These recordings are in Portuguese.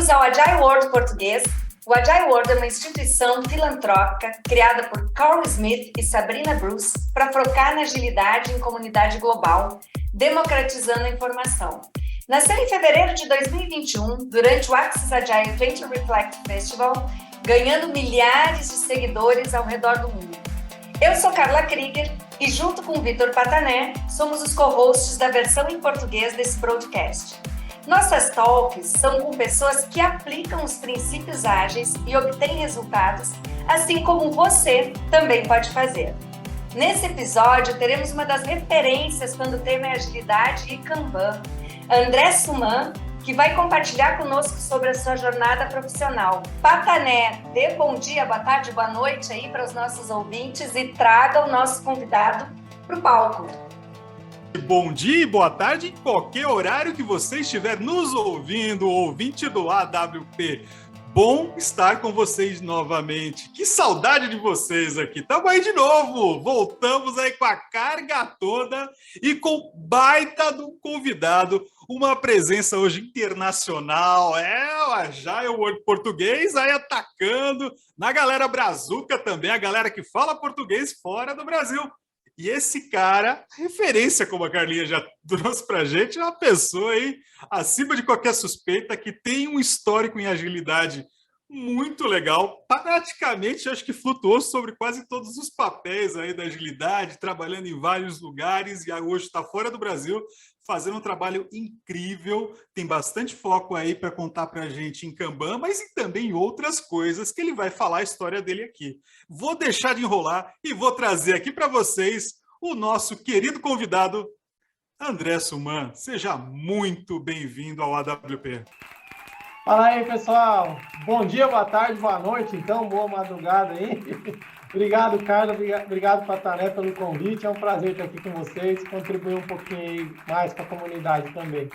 Bem-vindos ao Agile World Português. O Agile World é uma instituição filantrópica criada por Carl Smith e Sabrina Bruce para focar na agilidade em comunidade global, democratizando a informação. Nasceu em fevereiro de 2021, durante o Axis Agile 20 Reflect Festival, ganhando milhares de seguidores ao redor do mundo. Eu sou Carla Krieger e, junto com o Vitor Patané, somos os co-hosts da versão em português desse broadcast. Nossas talks são com pessoas que aplicam os princípios ágeis e obtêm resultados, assim como você também pode fazer. Nesse episódio, teremos uma das referências quando o tema é agilidade e Kanban, André Suman, que vai compartilhar conosco sobre a sua jornada profissional. Patané, dê bom dia, boa tarde, boa noite aí para os nossos ouvintes e traga o nosso convidado para o palco. Bom dia e boa tarde em qualquer horário que você estiver nos ouvindo, ouvinte do AWP. Bom estar com vocês novamente. Que saudade de vocês aqui. Estamos aí de novo. Voltamos aí com a carga toda e com baita do convidado. Uma presença hoje internacional. O Agile World Português aí atacando. Na galera brazuca também, a galera que fala português fora do Brasil. E esse cara, referência, como a Carlinha já trouxe para a gente, é uma pessoa aí, acima de qualquer suspeita, que tem um histórico em agilidade muito legal. Praticamente, acho que flutuou sobre quase todos os papéis aí da agilidade, trabalhando em vários lugares, e hoje está fora do Brasil, fazendo um trabalho incrível. Tem bastante foco aí para contar para a gente em Kanban, mas e também em outras coisas que ele vai falar a história dele aqui. Vou deixar de enrolar e vou trazer aqui para vocês o nosso querido convidado, André Suman. Seja muito bem-vindo ao AWP. Fala aí, pessoal. Bom dia, boa tarde, boa noite, então, boa madrugada aí. Obrigado, Carla, obrigado, Patané, pelo convite. É um prazer estar aqui com vocês, contribuir um pouquinho mais para a comunidade também.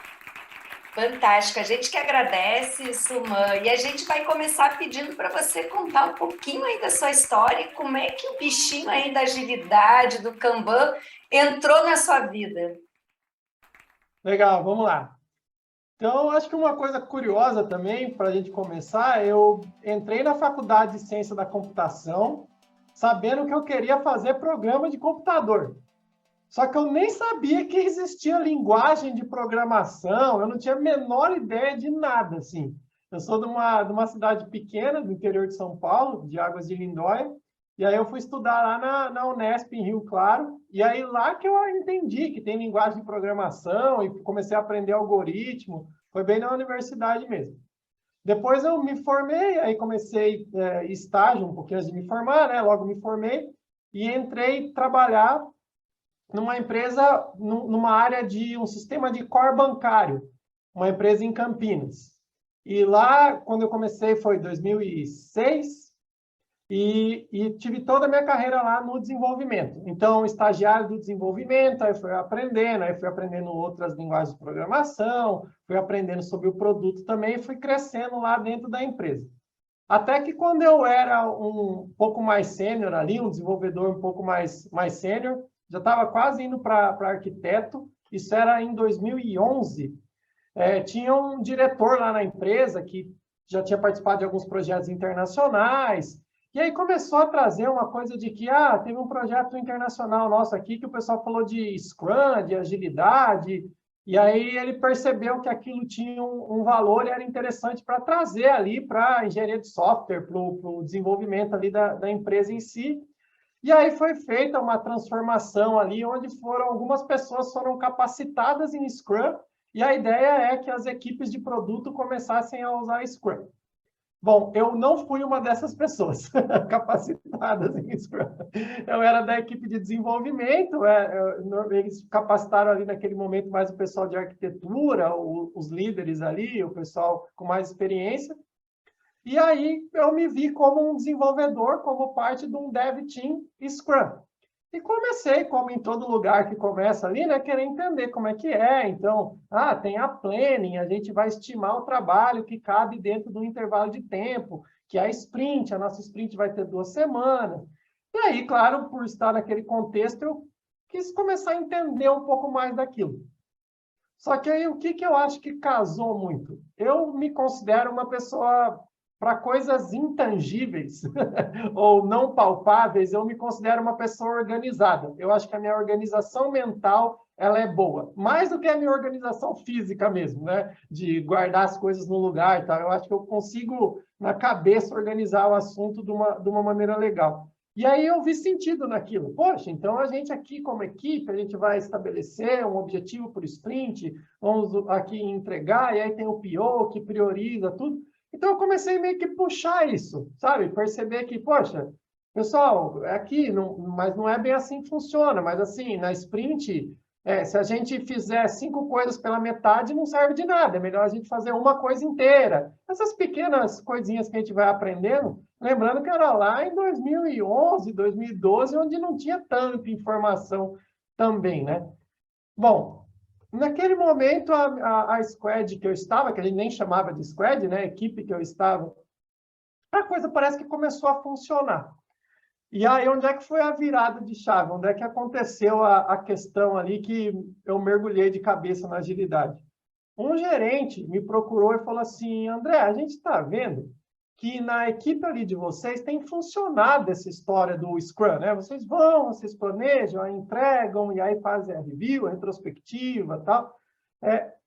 Fantástico, a gente que agradece, Suman, e a gente vai começar pedindo para você contar um pouquinho aí da sua história e como é que o bichinho aí da agilidade, do Kanban, entrou na sua vida. Legal, vamos lá. Então, acho que uma coisa curiosa também, para a gente começar, eu entrei na Faculdade de Ciência da Computação, sabendo que eu queria fazer programa de computador. Só que eu nem sabia que existia linguagem de programação, eu não tinha a menor ideia de nada, assim. Eu sou de uma cidade pequena, do interior de São Paulo, de Águas de Lindóia, e aí eu fui estudar lá na Unesp, em Rio Claro, e aí lá que eu entendi que tem linguagem de programação, e comecei a aprender algoritmo, foi bem na universidade mesmo. Depois eu me formei, aí comecei estágio um pouquinho antes de me formar, né? Logo me formei, e entrei trabalhar numa empresa, numa área de um sistema de core bancário, uma empresa em Campinas. E lá, quando eu comecei, foi em 2006, e tive toda a minha carreira lá no desenvolvimento. Então, estagiário do desenvolvimento, aí fui aprendendo outras linguagens de programação, fui aprendendo sobre o produto também, e fui crescendo lá dentro da empresa. Até que quando eu era um pouco mais sênior ali, um desenvolvedor um pouco mais sênior, já estava quase indo para arquiteto, isso era em 2011, tinha um diretor lá na empresa que já tinha participado de alguns projetos internacionais, e aí começou a trazer uma coisa de que, teve um projeto internacional nosso aqui que o pessoal falou de Scrum, de agilidade, e aí ele percebeu que aquilo tinha um valor e era interessante para trazer ali para a engenharia de software, para o desenvolvimento ali da empresa em si. E aí foi feita uma transformação ali, onde algumas pessoas foram capacitadas em Scrum, e a ideia é que as equipes de produto começassem a usar Scrum. Bom, eu não fui uma dessas pessoas capacitadas em Scrum. Eu era da equipe de desenvolvimento, eles capacitaram ali naquele momento mais o pessoal de arquitetura, os líderes ali, o pessoal com mais experiência. E aí eu me vi como um desenvolvedor, como parte de um dev team Scrum. E comecei, como em todo lugar que começa ali, né, querer entender como é que é. Então, tem a planning, a gente vai estimar o trabalho que cabe dentro do intervalo de tempo, que é a sprint, a nossa sprint vai ter 2 semanas. E aí, claro, por estar naquele contexto, eu quis começar a entender um pouco mais daquilo. Só que aí, o que eu acho que casou muito? Eu me considero uma pessoa, para coisas intangíveis ou não palpáveis, eu me considero uma pessoa organizada. Eu acho que a minha organização mental ela é boa, mais do que a minha organização física mesmo, né? De guardar as coisas no lugar e tal. Eu acho que eu consigo, na cabeça, organizar o assunto de uma maneira legal. E aí eu vi sentido naquilo. Poxa, então a gente aqui, como equipe, a gente vai estabelecer um objetivo por sprint, vamos aqui entregar, e aí tem o PO que prioriza tudo. Então eu comecei meio que puxar isso, sabe? Perceber que, poxa, pessoal, aqui, não, mas não é bem assim que funciona, mas assim, na sprint, se a gente fizer 5 coisas pela metade, não serve de nada, é melhor a gente fazer uma coisa inteira. Essas pequenas coisinhas que a gente vai aprendendo, lembrando que era lá em 2011, 2012, onde não tinha tanta informação também, né? Bom, naquele momento, a squad que eu estava, que a gente nem chamava de squad, né? A equipe que eu estava, a coisa parece que começou a funcionar. E aí, onde é que foi a virada de chave? Onde é que aconteceu a questão ali que eu mergulhei de cabeça na agilidade? Um gerente me procurou e falou assim, André, a gente está vendo que na equipe ali de vocês tem funcionado essa história do Scrum, né? Vocês vão, vocês planejam, aí entregam, e aí fazem a review, a retrospectiva e tal.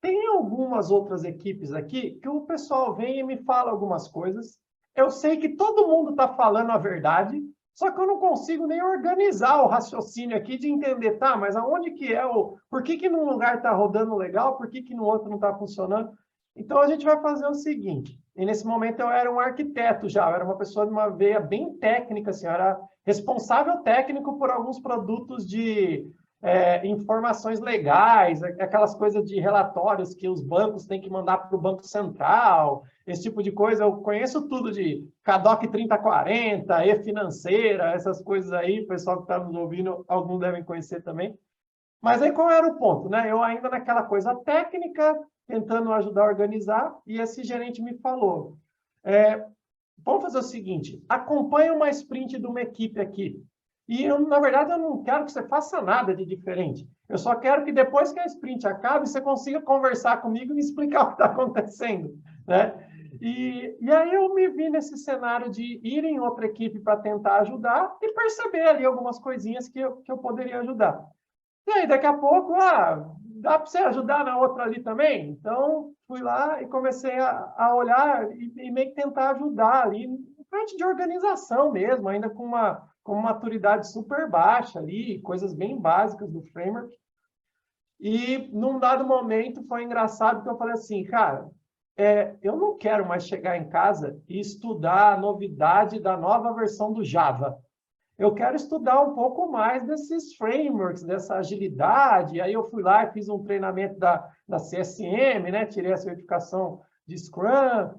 Tem algumas outras equipes aqui que o pessoal vem e me fala algumas coisas. Eu sei que todo mundo está falando a verdade, só que eu não consigo nem organizar o raciocínio aqui de entender, tá, mas aonde que é o... Por que num lugar está rodando legal, por que no outro não está funcionando? Então, a gente vai fazer o seguinte, e nesse momento eu era um arquiteto já, eu era uma pessoa de uma veia bem técnica, assim, eu era responsável técnico por alguns produtos de informações legais, aquelas coisas de relatórios que os bancos têm que mandar para o Banco Central, esse tipo de coisa. Eu conheço tudo de CADOC 3040, e-financeira, essas coisas aí, o pessoal que está nos ouvindo, alguns devem conhecer também. Mas aí qual era o ponto, né? Eu ainda naquela coisa técnica, tentando ajudar a organizar, e esse gerente me falou, vamos fazer o seguinte, acompanha uma sprint de uma equipe aqui. E, na verdade, eu não quero que você faça nada de diferente. Eu só quero que depois que a sprint acabe, você consiga conversar comigo e me explicar o que está acontecendo, né? E aí eu me vi nesse cenário de ir em outra equipe para tentar ajudar e perceber ali algumas coisinhas que eu poderia ajudar. E aí, daqui a pouco, dá para você ajudar na outra ali também? Então, fui lá e comecei a olhar e meio que tentar ajudar ali, parte de organização mesmo, ainda com uma maturidade super baixa ali, coisas bem básicas do framework. E, num dado momento, foi engraçado que eu falei assim, cara, eu não quero mais chegar em casa e estudar a novidade da nova versão do Java. Eu quero estudar um pouco mais desses frameworks, dessa agilidade. Aí eu fui lá e fiz um treinamento da CSM, né? Tirei a certificação de Scrum.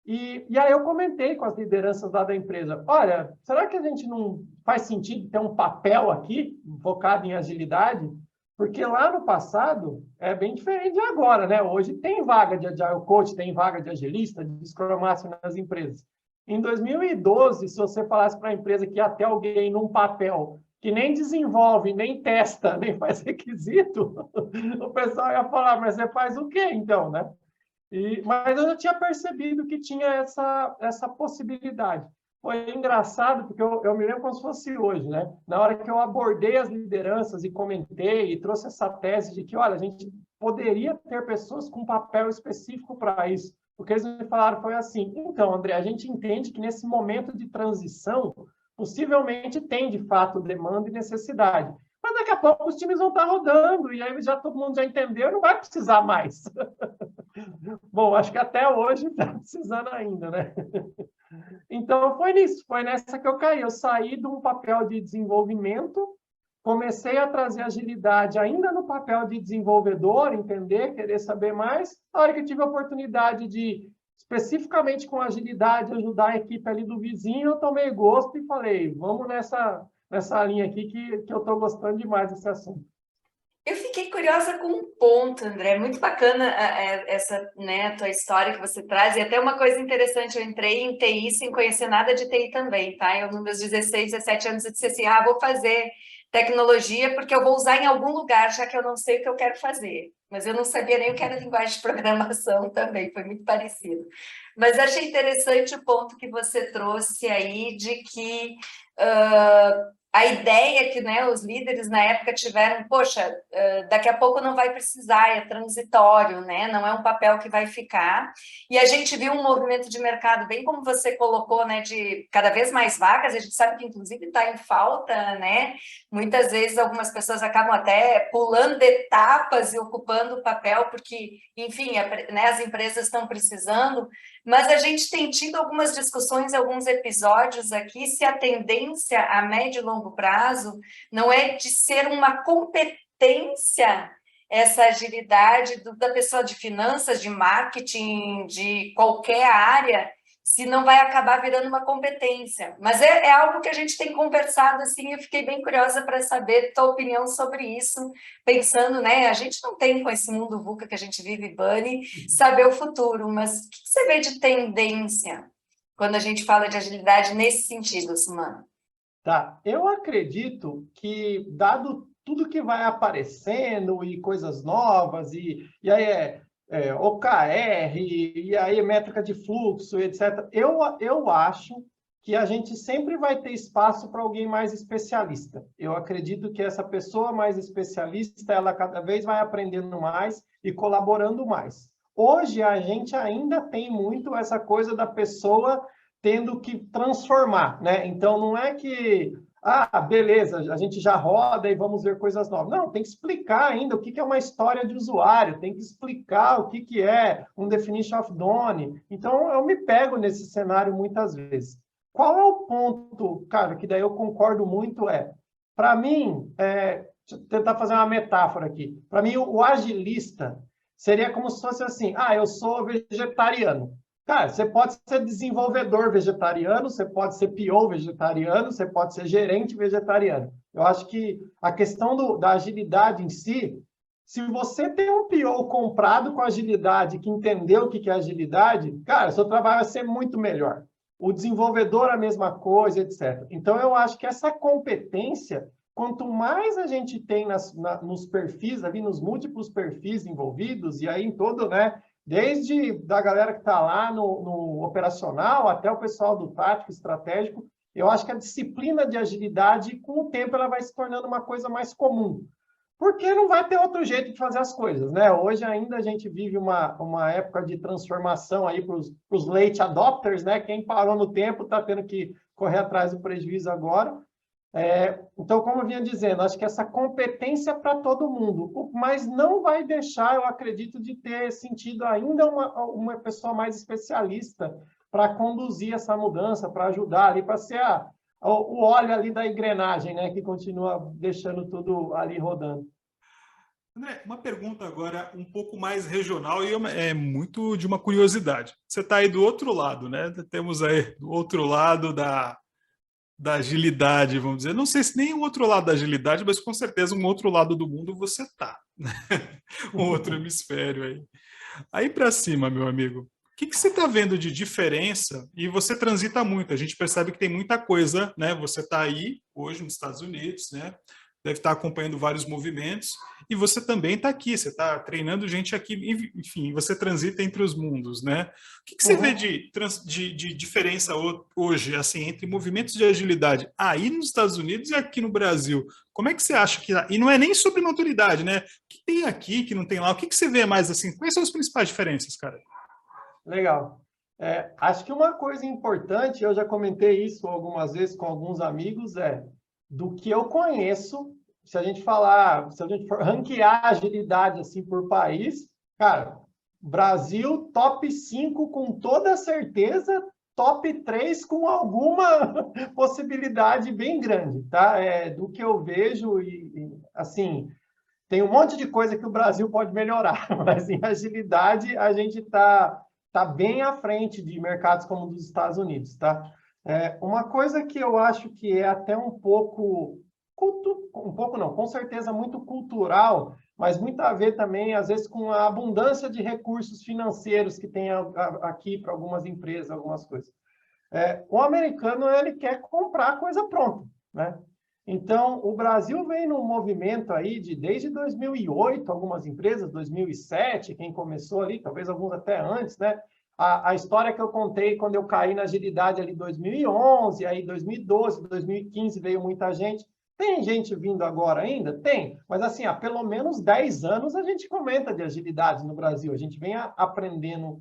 E aí eu comentei com as lideranças lá da empresa, olha, será que a gente não faz sentido ter um papel aqui focado em agilidade? Porque lá no passado é bem diferente de agora, né? Hoje tem vaga de Agile Coach, tem vaga de agilista, de Scrum Master nas empresas. Em 2012, se você falasse para a empresa que ia ter alguém num papel que nem desenvolve, nem testa, nem faz requisito, o pessoal ia falar, mas você faz o quê então, né? Mas eu já tinha percebido que tinha essa possibilidade. Foi engraçado, porque eu me lembro como se fosse hoje, né? Na hora que eu abordei as lideranças e comentei e trouxe essa tese de que, olha, a gente poderia ter pessoas com papel específico para isso. O que eles me falaram foi assim, então, André, a gente entende que nesse momento de transição, possivelmente tem, de fato, demanda e necessidade. Mas daqui a pouco os times vão estar rodando, e aí todo mundo já entendeu, não vai precisar mais. Bom, acho que até hoje está precisando ainda, né? Então, foi nessa que eu caí. Eu saí de um papel de desenvolvimento, comecei a trazer agilidade ainda no papel de desenvolvedor, entender, querer saber mais. Na hora que eu tive a oportunidade de, especificamente com agilidade, ajudar a equipe ali do vizinho, eu tomei gosto e falei, vamos nessa linha aqui que eu estou gostando demais desse assunto. Eu fiquei curiosa com um ponto, André. Muito bacana essa, né, tua história que você traz. E até uma coisa interessante, eu entrei em TI sem conhecer nada de TI também, tá? Eu, nos meus 16, 17 anos, eu disse assim, vou fazer tecnologia porque eu vou usar em algum lugar, já que eu não sei o que eu quero fazer. mas eu não sabia nem o que era linguagem de programação também, foi muito parecido. Mas achei interessante o ponto que você trouxe aí de que a ideia que, né, os líderes na época tiveram, poxa, daqui a pouco não vai precisar, é transitório, né? Não é um papel que vai ficar. E a gente viu um movimento de mercado, bem como você colocou, né, de cada vez mais vagas, a gente sabe que inclusive está em falta, né? Muitas vezes algumas pessoas acabam até pulando etapas e ocupando o papel, porque, enfim, né, as empresas estão precisando, mas a gente tem tido algumas discussões, alguns episódios aqui, se a tendência a médio e longo prazo não é de ser uma competência, essa agilidade da pessoa de finanças, de marketing, de qualquer área, se não vai acabar virando uma competência. Mas é algo que a gente tem conversado, assim, eu fiquei bem curiosa para saber tua opinião sobre isso, pensando, né, a gente não tem com esse mundo VUCA que a gente vive, Bunny, saber o futuro, mas o que você vê de tendência quando a gente fala de agilidade nesse sentido, Sumana? Tá, eu acredito que, dado tudo que vai aparecendo e coisas novas, e aí OKR, e aí métrica de fluxo, etc., eu acho que a gente sempre vai ter espaço para alguém mais especialista. Eu acredito que essa pessoa mais especialista, ela cada vez vai aprendendo mais e colaborando mais. Hoje, a gente ainda tem muito essa coisa da pessoa tendo que transformar, né? Então, não é que, beleza, a gente já roda e vamos ver coisas novas. Não, tem que explicar ainda o que é uma história de usuário, tem que explicar o que é um definition of done. Então, eu me pego nesse cenário muitas vezes. Qual é o ponto, cara, que daí eu concordo muito para mim, deixa eu tentar fazer uma metáfora aqui. Para mim, o agilista seria como se fosse assim, eu sou vegetariano. Cara, você pode ser desenvolvedor vegetariano, você pode ser PO vegetariano, você pode ser gerente vegetariano. Eu acho que a questão da agilidade em si, se você tem um PO comprado com agilidade, que entendeu o que é agilidade, cara, seu trabalho vai ser muito melhor. O desenvolvedor, a mesma coisa, etc. Então, eu acho que essa competência, quanto mais a gente tem nos perfis, ali nos múltiplos perfis envolvidos, e aí em todo, né? Desde da galera que está lá no operacional até o pessoal do tático, estratégico, eu acho que a disciplina de agilidade, com o tempo, ela vai se tornando uma coisa mais comum. Porque não vai ter outro jeito de fazer as coisas, né? Hoje ainda a gente vive uma época de transformação aí para os late adopters, né? Quem parou no tempo está tendo que correr atrás do prejuízo agora. Então, como eu vinha dizendo, acho que essa competência para todo mundo, mas não vai deixar, eu acredito, de ter sentido ainda uma pessoa mais especialista para conduzir essa mudança, para ajudar ali, para ser o óleo ali da engrenagem, né, que continua deixando tudo ali rodando. André, uma pergunta agora um pouco mais regional e é muito de uma curiosidade. Você está aí do outro lado, né? Temos aí do outro lado da agilidade, vamos dizer. Não sei se nem o outro lado da agilidade, mas com certeza um outro lado do mundo você tá. Um outro hemisfério aí. Aí para cima, meu amigo, o que você está vendo de diferença? E você transita muito, a gente percebe que tem muita coisa, né? Você está aí hoje nos Estados Unidos, né? Deve estar acompanhando vários movimentos, e você também está aqui, você está treinando gente aqui, enfim, você transita entre os mundos, né? O que você vê de diferença hoje, assim, entre movimentos de agilidade aí nos Estados Unidos e aqui no Brasil? Como é que você acha que... E não é nem sobre maturidade, né? O que tem aqui, que não tem lá? O que você vê mais, assim? Quais são as principais diferenças, cara? Legal. Acho que uma coisa importante, eu já comentei isso algumas vezes com alguns amigos, do que eu conheço, se a gente for ranquear a agilidade assim por país, cara, Brasil top 5 com toda certeza, top 3 com alguma possibilidade bem grande, tá? Do que eu vejo assim, tem um monte de coisa que o Brasil pode melhorar, mas em agilidade a gente está bem à frente de mercados como os dos Estados Unidos, tá? Uma coisa que eu acho que é até um pouco não, com certeza muito cultural, mas muito a ver também, às vezes, com a abundância de recursos financeiros que tem aqui para algumas empresas, algumas coisas. O americano, ele quer comprar coisa pronta, né? Então, o Brasil vem num movimento aí desde 2008, algumas empresas, 2007, quem começou ali, talvez alguns até antes, né? A história que eu contei quando eu caí na agilidade ali em 2011, aí 2012, 2015 veio muita gente. Tem gente vindo agora ainda? Tem, mas assim, há pelo menos 10 anos a gente comenta de agilidade no Brasil, a gente vem aprendendo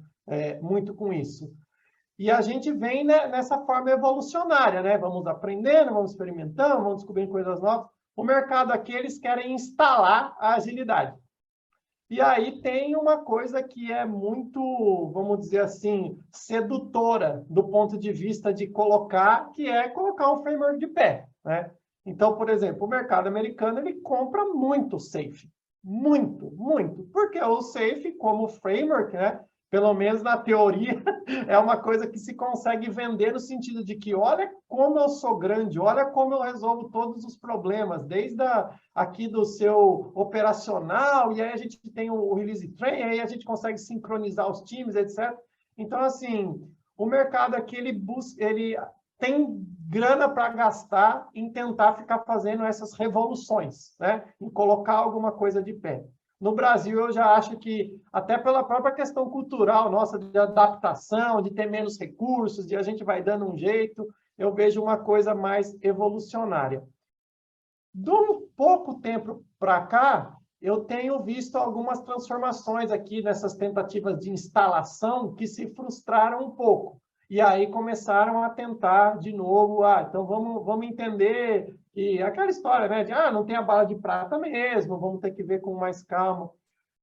muito com isso. E a gente vem, né, nessa forma evolucionária, né? Vamos aprendendo, vamos experimentando, vamos descobrindo coisas novas. O mercado aqui, eles querem instalar a agilidade. E aí tem uma coisa que é muito, vamos dizer assim, sedutora do ponto de vista de colocar, que é colocar um framework de pé, né? Então, por exemplo, o mercado americano, ele compra muito Safe. Muito, muito. Porque o Safe, como framework, né? Pelo menos na teoria, é uma coisa que se consegue vender no sentido de que olha como eu sou grande, olha como eu resolvo todos os problemas, desde aqui do seu operacional, e aí a gente tem o release train, aí a gente consegue sincronizar os times, etc. Então, assim, o mercado aqui, ele tem grana para gastar em tentar ficar fazendo essas revoluções, né? Em colocar alguma coisa de pé. No Brasil, eu já acho que, até pela própria questão cultural nossa, de adaptação, de ter menos recursos, de a gente vai dando um jeito, eu vejo uma coisa mais evolucionária. De um pouco tempo para cá, eu tenho visto algumas transformações aqui nessas tentativas de instalação que se frustraram um pouco. E aí começaram a tentar de novo, então vamos entender que aquela história, né, de não tem a bala de prata mesmo, vamos ter que ver com mais calma.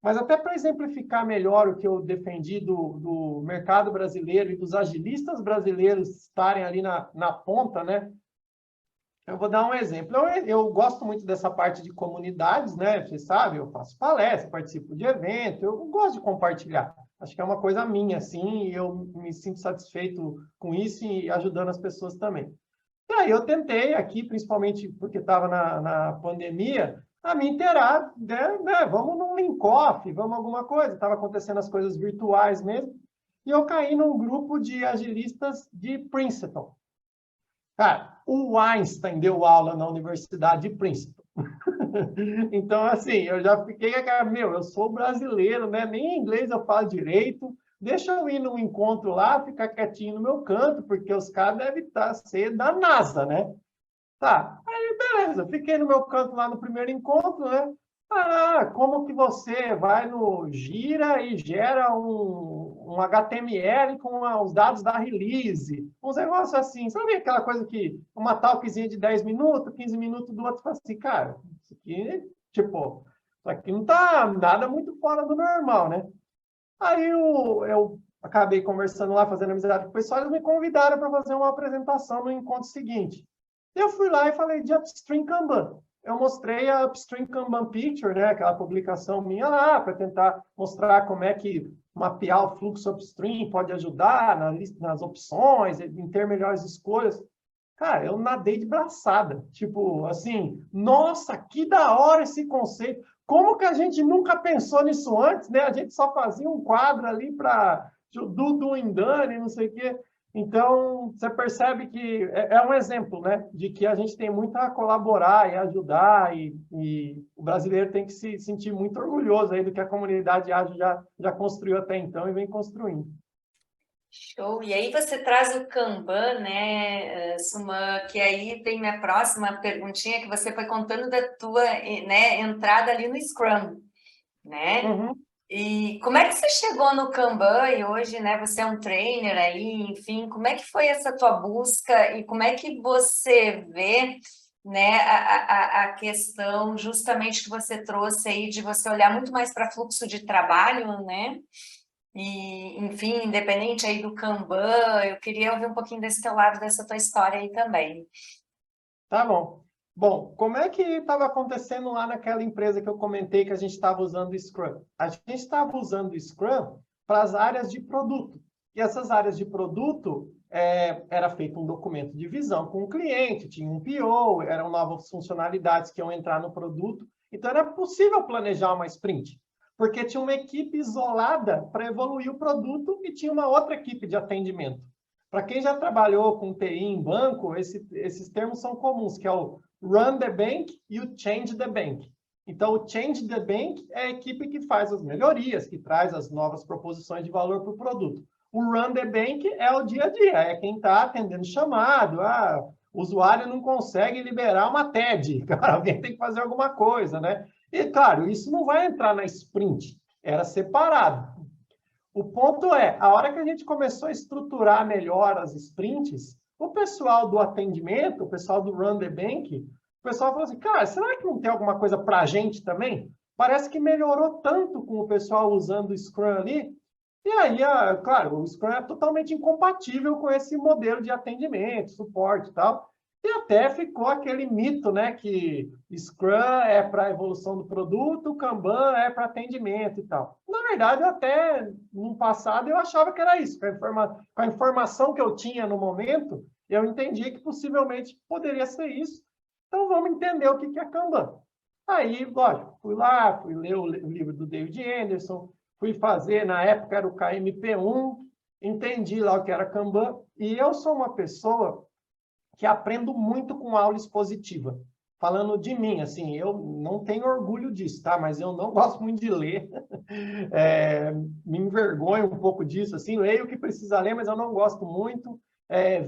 Mas até para exemplificar melhor o que eu defendi do mercado brasileiro e dos agilistas brasileiros estarem ali na ponta, né? Eu vou dar um exemplo. Eu gosto muito dessa parte de comunidades, né? Você sabe, eu faço palestra, participo de evento, eu gosto de compartilhar. Acho que é uma coisa minha, assim, e eu me sinto satisfeito com isso e ajudando as pessoas também. E aí eu tentei aqui, principalmente porque estava na pandemia, a me inteirar, né? Vamos num link-off, vamos alguma coisa. Estava acontecendo as coisas virtuais mesmo. E eu caí num grupo de agilistas de Princeton. Cara, o Einstein deu aula na Universidade de Princeton. Então, assim, eu já fiquei, eu sou brasileiro, né? Nem inglês eu falo direito. Deixa eu ir num encontro lá, ficar quietinho no meu canto, porque os caras devem ser da NASA, né? Tá, aí beleza, fiquei no meu canto lá no primeiro encontro, né? Como que você vai no Gira e gera um HTML com os dados da release? Uns negócios assim, sabe aquela coisa que uma talkzinha de 10 minutos, 15 minutos do outro, fala assim, cara, isso aqui, tipo, isso aqui não tá nada muito fora do normal, né? Aí eu acabei conversando lá, fazendo amizade com o pessoal, eles me convidaram para fazer uma apresentação no encontro seguinte. Eu fui lá e falei de Upstream Kanban. Eu mostrei a Upstream Kanban Picture, né, aquela publicação minha lá, para tentar mostrar como é que mapear o fluxo upstream pode ajudar nas opções, em ter melhores escolhas. Cara, eu nadei de braçada. Tipo, assim, nossa, que da hora esse conceito. Como que a gente nunca pensou nisso antes, né? A gente só fazia um quadro ali para do Indane, não sei o quê. Então, você percebe que é um exemplo, né, de que a gente tem muito a colaborar e ajudar, e o brasileiro tem que se sentir muito orgulhoso aí do que a comunidade ágil já construiu até então e vem construindo. Show! E aí você traz o Kanban, né, Suman, que aí tem minha próxima perguntinha, que você foi contando da tua, né, entrada ali no Scrum, né? Uhum. E como é que você chegou no Kanban e hoje, né, você é um trainer aí, enfim, como é que foi essa tua busca e como é que você vê, né, a questão justamente que você trouxe aí de você olhar muito mais para fluxo de trabalho, né? E, enfim, independente aí do Kanban, eu queria ouvir um pouquinho desse teu lado, dessa tua história aí também. Tá bom. Bom, como é que estava acontecendo lá naquela empresa que eu comentei que a gente estava usando o Scrum? A gente estava usando o Scrum para as áreas de produto. E essas áreas de produto, era feito um documento de visão com o cliente, tinha um PO, eram novas funcionalidades que iam entrar no produto. Então, era possível planejar uma sprint, porque tinha uma equipe isolada para evoluir o produto e tinha uma outra equipe de atendimento, Para quem já trabalhou com TI em banco, esses termos são comuns, que é o Run the Bank e o Change the Bank. Então, o Change the Bank é a equipe que faz as melhorias, que traz as novas proposições de valor para o produto. O Run the Bank é o dia a dia, é quem está atendendo chamado. O usuário não consegue liberar uma TED, cara, alguém tem que fazer alguma coisa, né? E, claro, isso não vai entrar na sprint, era separado. O ponto é, a hora que a gente começou a estruturar melhor as sprints, o pessoal do atendimento, o pessoal do Run the Bank, o pessoal falou assim, cara, será que não tem alguma coisa para a gente também? Parece que melhorou tanto com o pessoal usando o Scrum ali. E aí, claro, o Scrum é totalmente incompatível com esse modelo de atendimento, suporte e tal. E até ficou aquele mito, né, que Scrum é para a evolução do produto, Kanban é para atendimento e tal. Na verdade, até no passado eu achava que era isso. Com a informação que eu tinha no momento, eu entendi que possivelmente poderia ser isso. Então, vamos entender o que é Kanban. Aí, lógico, fui lá, fui ler o livro do David Anderson, fui fazer, na época era o KMP1, entendi lá o que era Kanban, e eu sou uma pessoa que aprendo muito com aula expositiva. Falando de mim, assim, eu não tenho orgulho disso, tá? Mas eu não gosto muito de ler. Me envergonho um pouco disso, assim, leio o que precisa ler, mas eu não gosto muito.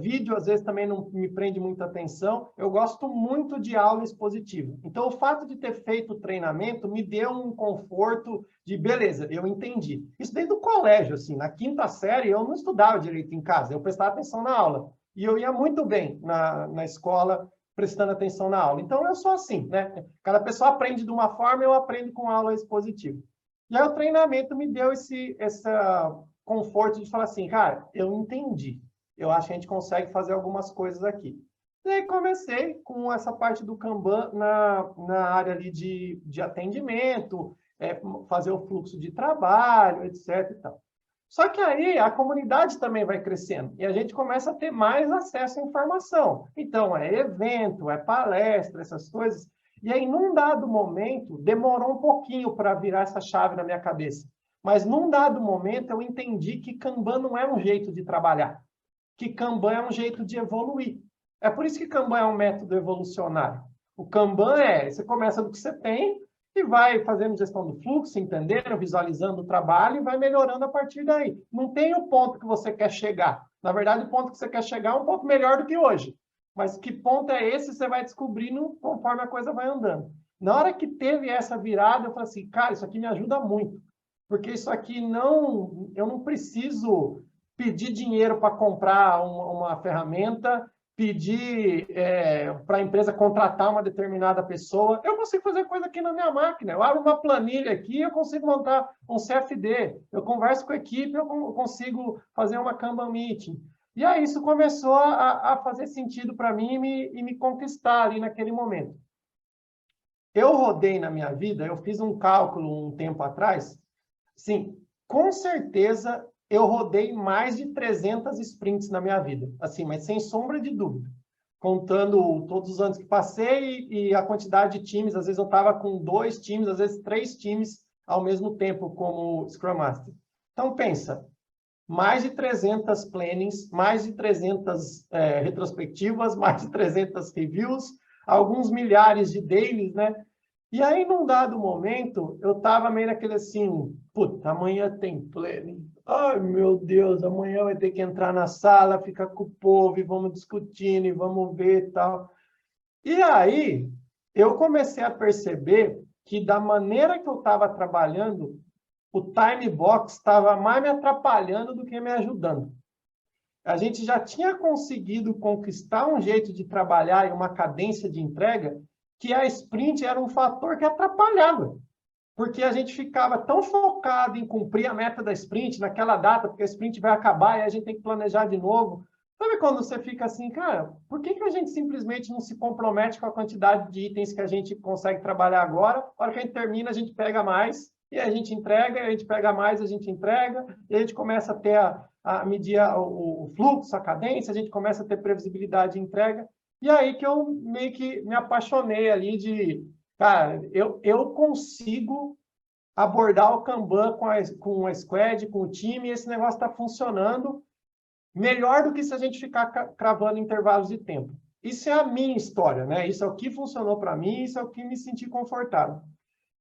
Vídeo, às vezes, também não me prende muita atenção. Eu gosto muito de aula expositiva. Então, o fato de ter feito o treinamento me deu um conforto de, beleza, eu entendi. Isso desde o colégio, assim, na 5ª série, eu não estudava direito em casa, eu prestava atenção na aula. E eu ia muito bem na escola, prestando atenção na aula. Então, eu sou assim, né? Cada pessoa aprende de uma forma, eu aprendo com aula expositiva. E aí, o treinamento me deu esse conforto de falar assim, cara, eu entendi. Eu acho que a gente consegue fazer algumas coisas aqui. E aí, comecei com essa parte do Kanban na área ali de atendimento, fazer o fluxo de trabalho, etc. E tal. Só que aí a comunidade também vai crescendo e a gente começa a ter mais acesso à informação. Então, é evento, é palestra, essas coisas. E aí, num dado momento, demorou um pouquinho para virar essa chave na minha cabeça. Mas, num dado momento, eu entendi que Kanban não é um jeito de trabalhar, que Kanban é um jeito de evoluir. É por isso que Kanban é um método evolucionário. O Kanban você começa do que você tem, e vai fazendo gestão do fluxo, entendendo, visualizando o trabalho e vai melhorando a partir daí. Não tem o ponto que você quer chegar. Na verdade, o ponto que você quer chegar é um ponto melhor do que hoje. Mas que ponto é esse, você vai descobrindo conforme a coisa vai andando. Na hora que teve essa virada, eu falei assim, cara, isso aqui me ajuda muito. Porque isso aqui eu não preciso pedir dinheiro para comprar uma ferramenta, pedir para a empresa contratar uma determinada pessoa. Eu consigo fazer coisa aqui na minha máquina. Eu abro uma planilha aqui, eu consigo montar um CFD. Eu converso com a equipe, eu consigo fazer uma Kanban Meeting. E aí isso começou a fazer sentido para mim e me conquistar ali naquele momento. Eu rodei na minha vida, eu fiz um cálculo um tempo atrás, sim, com certeza eu rodei mais de 300 sprints na minha vida, assim, mas sem sombra de dúvida. Contando todos os anos que passei e a quantidade de times, às vezes eu estava com 2 times, às vezes 3 times ao mesmo tempo como Scrum Master. Então, pensa, mais de 300 plannings, mais de 300 retrospectivas, mais de 300 reviews, alguns milhares de dailies, né? E aí, num dado momento, eu estava meio naquele assim, puta, amanhã tem planning. Ai, meu Deus, amanhã vai ter que entrar na sala, ficar com o povo, e vamos discutindo, e vamos ver e tal. E aí, eu comecei a perceber que, da maneira que eu estava trabalhando, o time box estava mais me atrapalhando do que me ajudando. A gente já tinha conseguido conquistar um jeito de trabalhar e uma cadência de entrega que a sprint era um fator que atrapalhava. Porque a gente ficava tão focado em cumprir a meta da sprint naquela data, porque a sprint vai acabar e a gente tem que planejar de novo. Sabe quando você fica assim, cara, por que a gente simplesmente não se compromete com a quantidade de itens que a gente consegue trabalhar agora? Na hora que a gente termina, a gente pega mais, e a gente entrega, a gente pega mais, a gente entrega, e a gente começa a ter a medir o fluxo, a cadência, a gente começa a ter previsibilidade de entrega. E aí que eu meio que me apaixonei ali de... Cara, eu consigo abordar o Kanban com a squad, com o time, e esse negócio está funcionando, melhor do que se a gente ficar cravando intervalos de tempo. Isso é a minha história, né? Isso é o que funcionou para mim, isso é o que me senti confortável.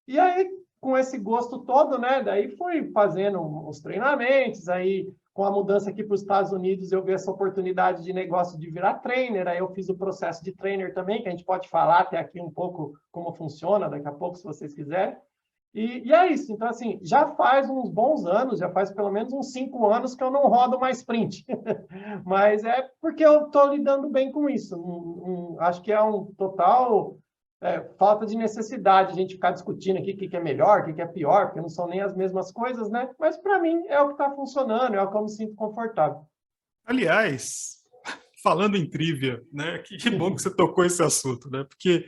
E aí, com esse gosto todo, né? Daí fui fazendo os treinamentos, aí com a mudança aqui para os Estados Unidos, eu vi essa oportunidade de negócio de virar trainer, aí eu fiz o processo de trainer também, que a gente pode falar até aqui um pouco como funciona, daqui a pouco, se vocês quiserem. E é isso. Então, assim, já faz uns bons anos, já faz pelo menos uns 5 anos que eu não rodo mais sprint. Mas é porque eu estou lidando bem com isso. Acho que é um total falta de necessidade a gente ficar discutindo aqui o que é melhor, o que é pior, porque não são nem as mesmas coisas, né? Mas, para mim, é o que está funcionando, é o que eu me sinto confortável. Aliás, falando em trivia, né? Que bom que você tocou esse assunto, né? Porque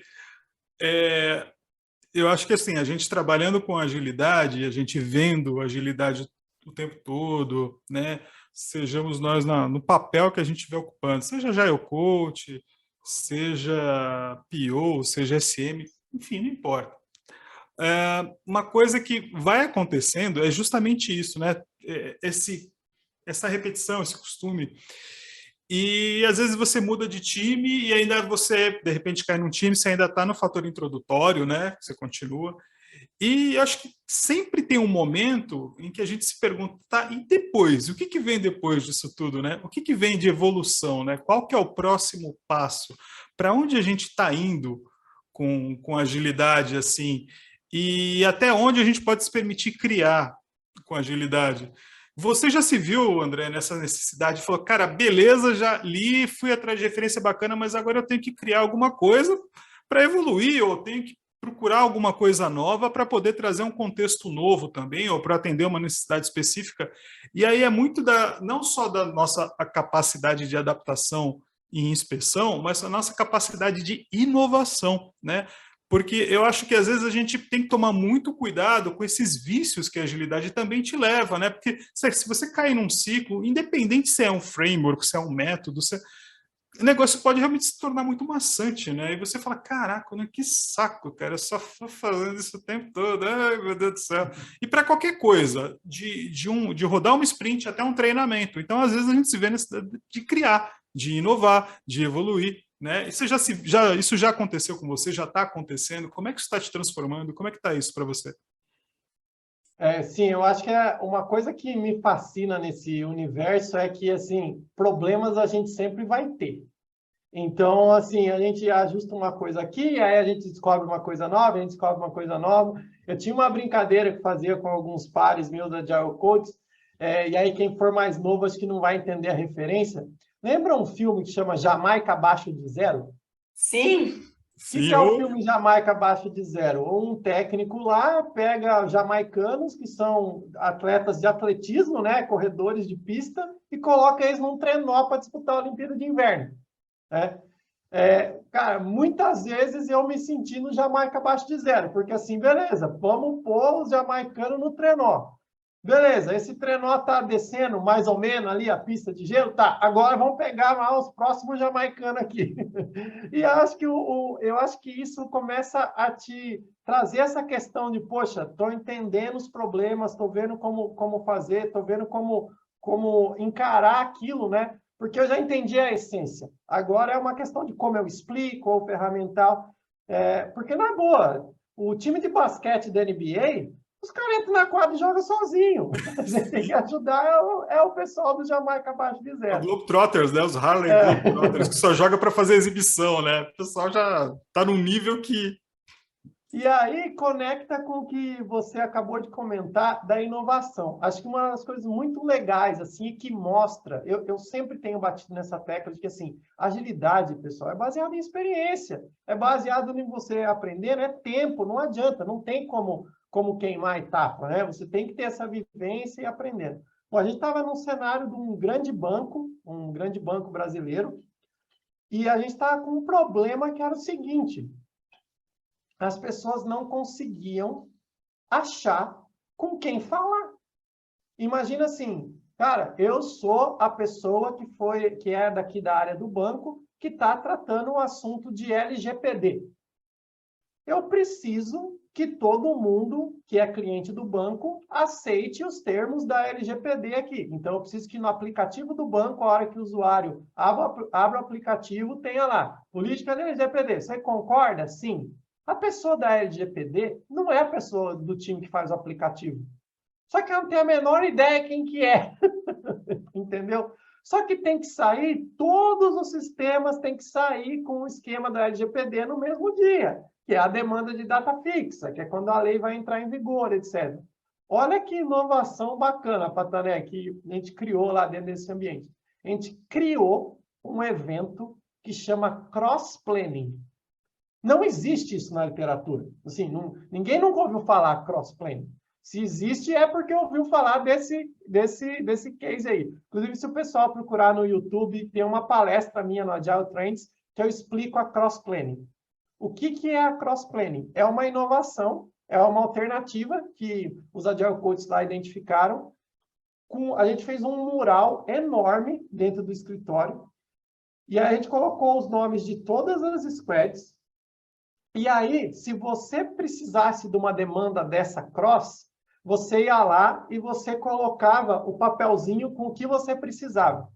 eu acho que assim, a gente trabalhando com agilidade, a gente vendo agilidade o tempo todo, né? Sejamos nós no papel que a gente estiver ocupando, seja Agile Coach, seja PO, seja SM, enfim, não importa. Uma coisa que vai acontecendo é justamente isso, né? Essa repetição, esse costume. E às vezes você muda de time e ainda você, de repente, cai num time, você ainda está no fator introdutório, né? Você continua. E eu acho que sempre tem um momento em que a gente se pergunta, tá, e depois? O que vem depois disso tudo, né? O que vem de evolução, né? Qual que é o próximo passo? Para onde a gente está indo com agilidade, assim? E até onde a gente pode se permitir criar com agilidade? Você já se viu, André, nessa necessidade? Falou, cara, beleza, já li, fui atrás de referência bacana, mas agora eu tenho que criar alguma coisa para evoluir, ou tenho que procurar alguma coisa nova para poder trazer um contexto novo também, ou para atender uma necessidade específica. E aí é muito não só da nossa capacidade de adaptação e inspeção, mas a nossa capacidade de inovação, né? Porque eu acho que às vezes a gente tem que tomar muito cuidado com esses vícios que a agilidade também te leva, né? Porque se você cair num ciclo, independente se é um framework, se é um método, o negócio pode realmente se tornar muito maçante, né? E você fala, caraca, né, que saco, cara, eu só tô fazendo isso o tempo todo, ai meu Deus do céu. E para qualquer coisa, de rodar uma sprint até um treinamento. Então, às vezes, a gente se vê necessidade de criar, de inovar, de evoluir, né? E isso já aconteceu com você, já está acontecendo? Como é que isso está te transformando? Como é que está isso para você? Sim, eu acho que uma coisa que me fascina nesse universo é que, assim, problemas a gente sempre vai ter. Então, assim, a gente ajusta uma coisa aqui, aí a gente descobre uma coisa nova, a gente descobre uma coisa nova. Eu tinha uma brincadeira que fazia com alguns pares meus da Agile Coach, e aí quem for mais novo acho que não vai entender a referência. Lembra um filme que chama Jamaica Abaixo de Zero? Sim. O que é o filme Jamaica Abaixo de Zero? Um técnico lá pega jamaicanos, que são atletas de atletismo, né, corredores de pista, e coloca eles num trenó para disputar a Olimpíada de Inverno. Né? Cara, muitas vezes eu me senti no Jamaica Abaixo de Zero, porque assim, beleza, vamos pôr os jamaicanos no trenó. Beleza, esse trenó está descendo mais ou menos ali a pista de gelo, tá? Agora vamos pegar lá os próximos jamaicanos aqui. E eu acho que isso começa a te trazer essa questão de, poxa, estou entendendo os problemas, estou vendo como fazer, estou vendo como encarar aquilo, né? Porque eu já entendi a essência. Agora é uma questão de como eu explico, ou ferramental. Porque, na boa, o time de basquete da NBA, os caras entram na quadra e jogam sozinho. A gente tem que ajudar o pessoal do Jamaica Abaixo de Zero. Os Globetrotters, né? Os Harlem Globetrotters, que só joga para fazer exibição, né? O pessoal já está num nível que... E aí conecta com o que você acabou de comentar da inovação. Acho que uma das coisas muito legais, assim, que mostra, eu sempre tenho batido nessa tecla de que, assim, agilidade, pessoal, é baseada em experiência, é baseado em você aprender, né? Tempo, não adianta, não tem como queimar etapa, né? Você tem que ter essa vivência e aprendendo. Bom, a gente estava num cenário de um grande banco brasileiro, e a gente estava com um problema que era o seguinte: as pessoas não conseguiam achar com quem falar. Imagina assim, cara, eu sou a pessoa que é daqui da área do banco, que está tratando o assunto de LGPD. eu preciso que todo mundo que é cliente do banco aceite os termos da LGPD aqui. Então, eu preciso que no aplicativo do banco, a hora que o usuário abra o aplicativo, tenha lá, política da LGPD. Você concorda? Sim. A pessoa da LGPD não é a pessoa do time que faz o aplicativo. Só que ela não tem a menor ideia quem que é. Entendeu? Só que tem que sair, todos os sistemas têm que sair com o esquema da LGPD no mesmo dia, que é a demanda de data fixa, que é quando a lei vai entrar em vigor, etc. Olha que inovação bacana, Patané, que a gente criou lá dentro desse ambiente. A gente criou um evento que chama cross-planning. Não existe isso na literatura. Assim, ninguém nunca ouviu falar cross-planning. Se existe, é porque ouviu falar desse case aí. Inclusive, se o pessoal procurar no YouTube, tem uma palestra minha no Agile Trends que eu explico a cross-planning. O que é a cross-planning? É uma inovação, é uma alternativa que os Agile Coaches lá identificaram. A gente fez um mural enorme dentro do escritório e a gente colocou os nomes de todas as squads. E aí, se você precisasse de uma demanda dessa cross, você ia lá e você colocava o papelzinho com o que você precisava.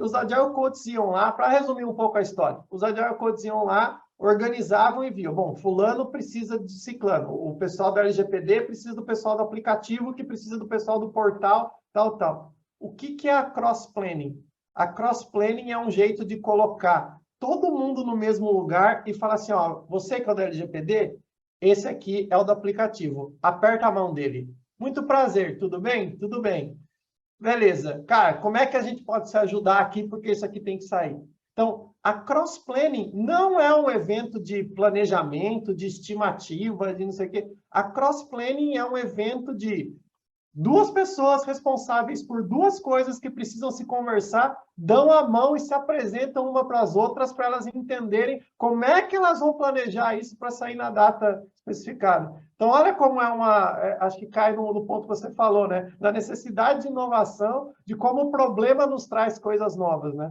Os Agile Coaches iam lá, para resumir um pouco a história, os Agile Coaches iam lá, organizavam e viam, bom, fulano precisa de ciclano, o pessoal da LGPD precisa do pessoal do aplicativo, que precisa do pessoal do portal, tal, tal. O que é a cross-planning? A cross-planning é um jeito de colocar todo mundo no mesmo lugar e falar assim, ó, você que é o da LGPD, esse aqui é o do aplicativo. Aperta a mão dele. Muito prazer, tudo bem? Tudo bem. Beleza. Cara, como é que a gente pode se ajudar aqui, porque isso aqui tem que sair? Então, a cross-planning não é um evento de planejamento, de estimativa, de não sei o quê. A cross-planning é um evento de duas pessoas responsáveis por duas coisas que precisam se conversar, dão a mão e se apresentam uma para as outras para elas entenderem como é que elas vão planejar isso para sair na data especificada. Então, olha como acho que cai no ponto que você falou, né? Da necessidade de inovação, de como o problema nos traz coisas novas, né?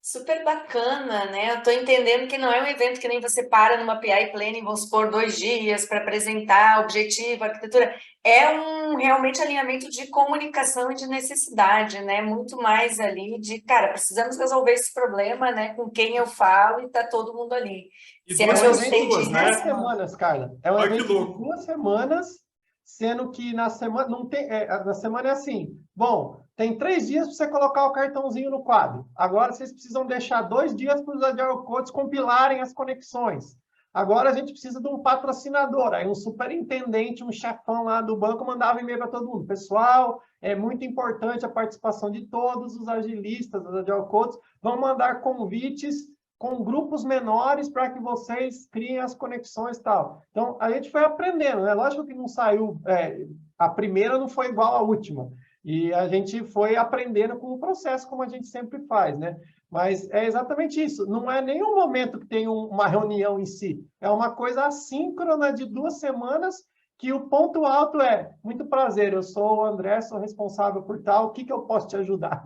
Super bacana, né? Eu estou entendendo que não é um evento que nem você para numa PI Planning, vamos supor, 2 dias para apresentar objetivo, arquitetura. É realmente alinhamento de comunicação e de necessidade, né? Muito mais ali de, cara, precisamos resolver esse problema, né? Com quem eu falo e está todo mundo ali. E Se é duas meu pessoas, né? 2 semanas, Carla. É um Olha que evento de louco. 2 semanas, sendo que na semana não tem, na semana é assim. Bom, tem 3 dias para você colocar o cartãozinho no quadro. Agora vocês precisam deixar 2 dias para os Agile Coaches compilarem as conexões. Agora a gente precisa de um patrocinador. Aí um superintendente, um chefão lá do banco mandava e-mail para todo mundo. Pessoal, é muito importante a participação de todos os agilistas, os Agile Coaches. Vão mandar convites com grupos menores para que vocês criem as conexões e tal. Então, a gente foi aprendendo, né? Lógico que não saiu... a primeira não foi igual à última. E a gente foi aprendendo com o processo, como a gente sempre faz, né? Mas é exatamente isso. Não é nenhum momento que tem uma reunião em si. É uma coisa assíncrona de 2 semanas que o ponto alto é: muito prazer, eu sou o André, sou responsável por tal, o que eu posso te ajudar?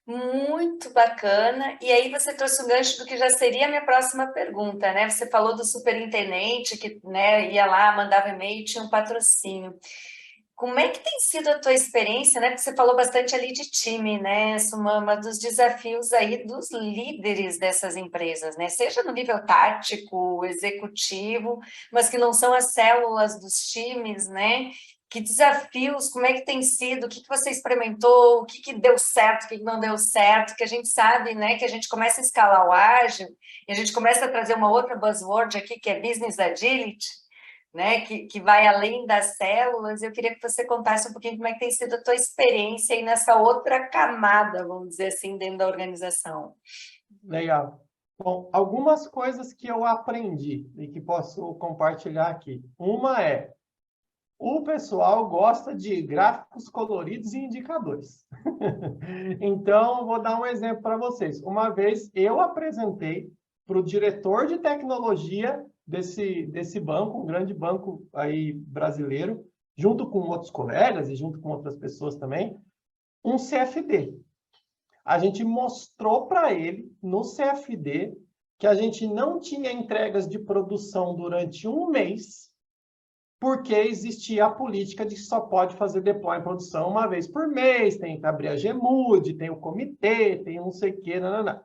Muito bacana. E aí você trouxe um gancho do que já seria a minha próxima pergunta, né? Você falou do superintendente que, né, ia lá, mandava e-mail e tinha um patrocínio. Como é que tem sido a tua experiência, né? Porque você falou bastante ali de time, né? Isso é uma dos desafios aí dos líderes dessas empresas, né? Seja no nível tático, executivo, mas que não são as células dos times, né? Que desafios, como é que tem sido? O que você experimentou? O que deu certo? O que não deu certo? Que a gente sabe, né? Que a gente começa a escalar o ágil e a gente começa a trazer uma outra buzzword aqui, que é Business Agility, né? Que vai além das células. Eu queria que você contasse um pouquinho como é que tem sido a tua experiência aí nessa outra camada, vamos dizer assim, dentro da organização. Legal. Bom, algumas coisas que eu aprendi e que posso compartilhar aqui. Uma é: o pessoal gosta de gráficos coloridos e indicadores. Então, vou dar um exemplo para vocês. Uma vez eu apresentei para o diretor de tecnologia desse banco, um grande banco aí brasileiro, junto com outros colegas e junto com outras pessoas também, um CFD. A gente mostrou para ele, no CFD, que a gente não tinha entregas de produção durante um mês, porque existia a política de que só pode fazer deploy em produção uma vez por mês, tem que abrir a GMUD, tem o comitê, tem não sei o quê, nananã.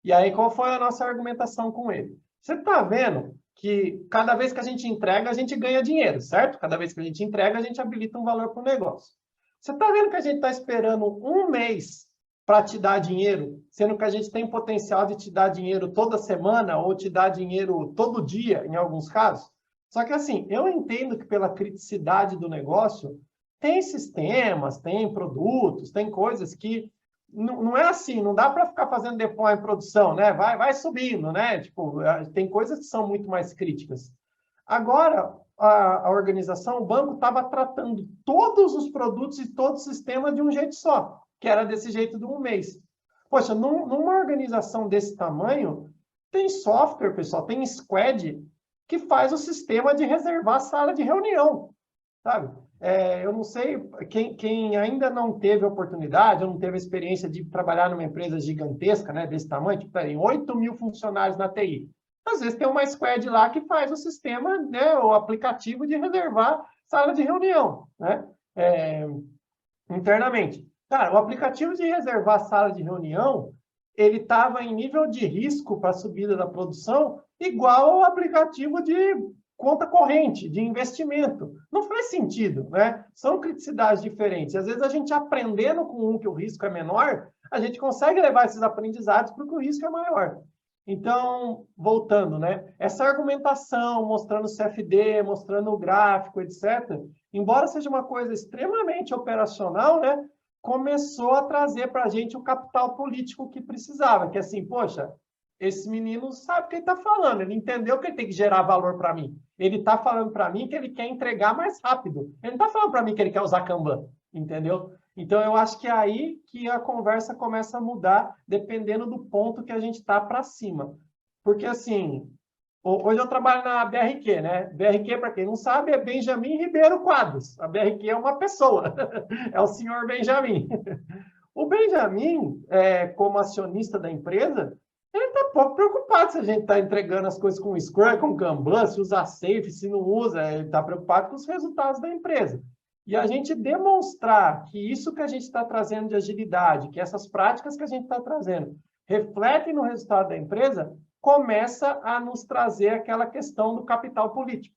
E aí, qual foi a nossa argumentação com ele? Você está vendo que cada vez que a gente entrega, a gente ganha dinheiro, certo? Cada vez que a gente entrega, a gente habilita um valor para o negócio. Você está vendo que a gente está esperando um mês para te dar dinheiro, sendo que a gente tem potencial de te dar dinheiro toda semana ou te dar dinheiro todo dia, em alguns casos? Só que, assim, eu entendo que pela criticidade do negócio, tem sistemas, tem produtos, tem coisas que não é assim, não dá para ficar fazendo deploy em produção, né? Vai subindo, né? Tipo, tem coisas que são muito mais críticas. Agora, a organização, o banco estava tratando todos os produtos e todos os sistemas de um jeito só, que era desse jeito de um mês. Poxa, numa organização desse tamanho, tem software, pessoal, tem squad que faz o sistema de reservar a sala de reunião, sabe? Eu não sei, quem ainda não teve a oportunidade, ou não teve a experiência de trabalhar numa empresa gigantesca, né, desse tamanho, tipo, tem 8 mil funcionários na TI. Às vezes tem uma squad lá que faz o sistema, né, o aplicativo de reservar sala de reunião, né, internamente. Cara, o aplicativo de reservar sala de reunião, ele estava em nível de risco para a subida da produção igual ao aplicativo de conta corrente, de investimento. Não faz sentido, né? São criticidades diferentes. Às vezes, a gente aprendendo com um que o risco é menor, a gente consegue levar esses aprendizados porque o risco é maior. Então, voltando, né? Essa argumentação, mostrando o CFD, mostrando o gráfico, etc., embora seja uma coisa extremamente operacional, né? Começou a trazer para a gente o capital político que precisava, que assim, poxa, esse menino sabe o que ele está falando, ele entendeu que ele tem que gerar valor para mim. Ele está falando para mim que ele quer entregar mais rápido. Ele não está falando para mim que ele quer usar Kanban, entendeu? Então, eu acho que é aí que a conversa começa a mudar, dependendo do ponto que a gente está para cima. Porque, assim, hoje eu trabalho na BRQ, né? BRQ, para quem não sabe, é Benjamin Ribeiro Quadros. A BRQ é uma pessoa, é o senhor Benjamin. O Benjamin, como acionista da empresa, ele está pouco preocupado se a gente está entregando as coisas com Scrum, com Kanban, se usa Safe, se não usa. Ele está preocupado com os resultados da empresa. E a gente demonstrar que isso que a gente está trazendo de agilidade, que essas práticas que a gente está trazendo refletem no resultado da empresa, começa a nos trazer aquela questão do capital político.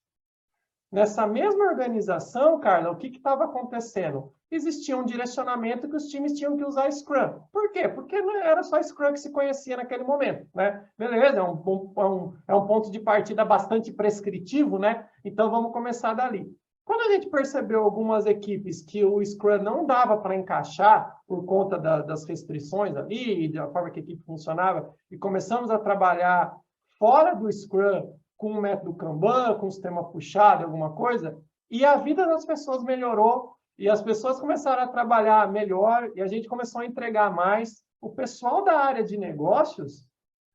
Nessa mesma organização, Carla, o que estava acontecendo? Existia um direcionamento que os times tinham que usar Scrum. Por quê? Porque não era só Scrum que se conhecia naquele momento, né? Beleza, é um ponto de partida bastante prescritivo, né? Então, vamos começar dali. Quando a gente percebeu algumas equipes que o Scrum não dava para encaixar por conta das restrições ali, da forma que a equipe funcionava, e começamos a trabalhar fora do Scrum, com o método Kanban, com o sistema puxado, alguma coisa, e a vida das pessoas melhorou, e as pessoas começaram a trabalhar melhor, e a gente começou a entregar mais. O pessoal da área de negócios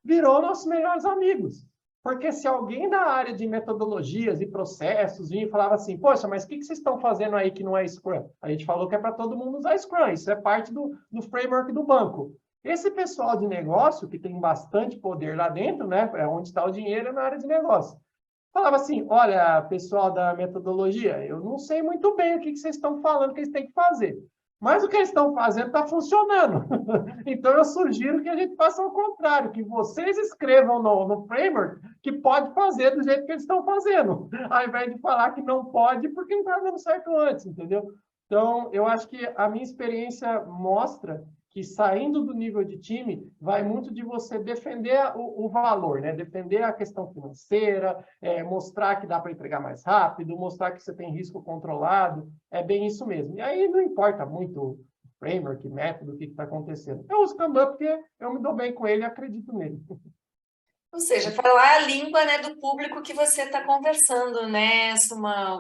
virou nossos melhores amigos. Porque se alguém da área de metodologias e processos vinha e falava assim, poxa, mas o que vocês estão fazendo aí que não é Scrum? A gente falou que é para todo mundo usar Scrum, isso é parte do framework do banco. Esse pessoal de negócio, que tem bastante poder lá dentro, né? É onde está o dinheiro, é na área de negócio. Falava assim, olha, pessoal da metodologia, eu não sei muito bem o que vocês estão falando que eles têm que fazer. Mas o que eles estão fazendo está funcionando. Então, eu sugiro que a gente faça o contrário, que vocês escrevam no framework que pode fazer do jeito que eles estão fazendo, ao invés de falar que não pode porque não está dando certo antes, entendeu? Então, eu acho que a minha experiência mostra que saindo do nível de time, vai muito de você defender o valor, né? Defender a questão financeira, mostrar que dá para entregar mais rápido, mostrar que você tem risco controlado, é bem isso mesmo. E aí não importa muito o framework, método, o que está acontecendo. Eu uso Kanban porque eu me dou bem com ele e acredito nele. Ou seja, falar a língua, né, do público que você está conversando, né?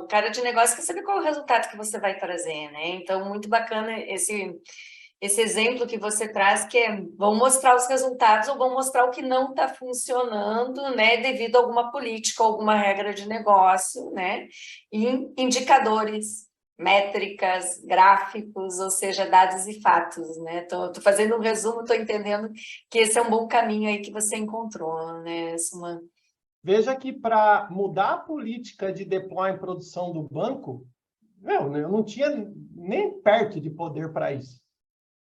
O cara de negócio quer saber qual é o resultado que você vai trazer, né? Então, muito bacana esse exemplo que você traz, que vão mostrar os resultados ou vão mostrar o que não está funcionando, né, devido a alguma política, alguma regra de negócio, né, e indicadores, métricas, gráficos, ou seja, dados e fatos, né? Tô fazendo um resumo, estou entendendo que esse é um bom caminho aí que você encontrou, né, Suman? Veja que para mudar a política de deploy em produção do banco, eu não tinha nem perto de poder para isso.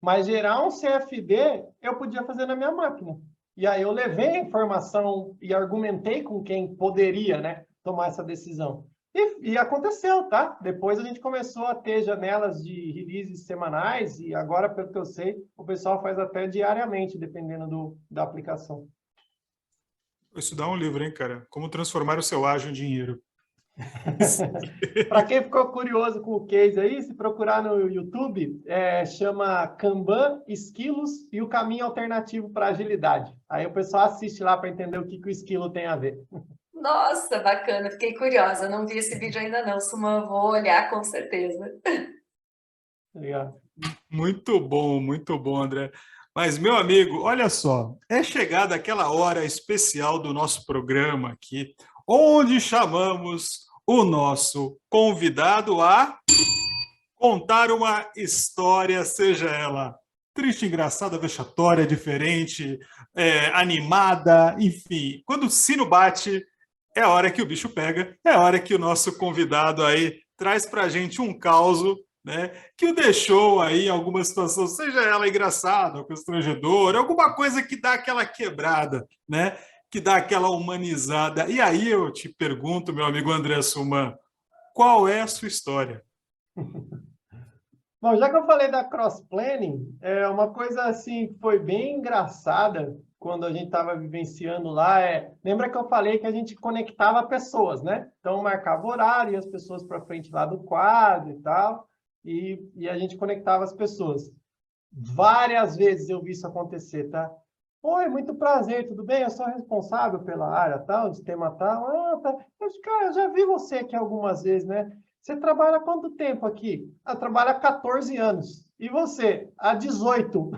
Mas gerar um CFD, eu podia fazer na minha máquina. E aí eu levei a informação e argumentei com quem poderia, né, tomar essa decisão. E aconteceu, tá? Depois a gente começou a ter janelas de releases semanais e agora, pelo que eu sei, o pessoal faz até diariamente, dependendo da aplicação. Isso dá um livro, hein, cara? Como transformar o seu ágio em dinheiro. Para quem ficou curioso com o case aí, se procurar no YouTube, chama Kanban, Esquilos e o caminho alternativo para agilidade. Aí o pessoal assiste lá para entender o que o esquilo tem a ver. Nossa, bacana, fiquei curiosa. Não vi esse vídeo ainda não, Suman, vou olhar com certeza. Legal. Muito bom, André. Mas, meu amigo, olha só, é chegada aquela hora especial do nosso programa aqui, onde chamamos o nosso convidado a contar uma história, seja ela triste, engraçada, vexatória, diferente, animada, enfim. Quando o sino bate, é a hora que o bicho pega, é a hora que o nosso convidado aí traz para a gente um caso, né, que o deixou aí em alguma situação, seja ela engraçada, constrangedora, alguma coisa que dá aquela quebrada, né, que dá aquela humanizada. E aí eu te pergunto, meu amigo André Suman, qual é a sua história? Bom, já que eu falei da cross-planning, uma coisa assim que foi bem engraçada quando a gente estava vivenciando lá lembra que eu falei que a gente conectava pessoas, né? Então, marcava horário e as pessoas para frente lá do quadro e tal, e a gente conectava as pessoas. Várias vezes eu vi isso acontecer, tá? Oi, muito prazer, tudo bem? Eu sou responsável pela área tal, de tema tal. Ah, tá. Cara, eu já vi você aqui algumas vezes, né? Você trabalha há quanto tempo aqui? Eu trabalho há 14 anos. E você? Há 18.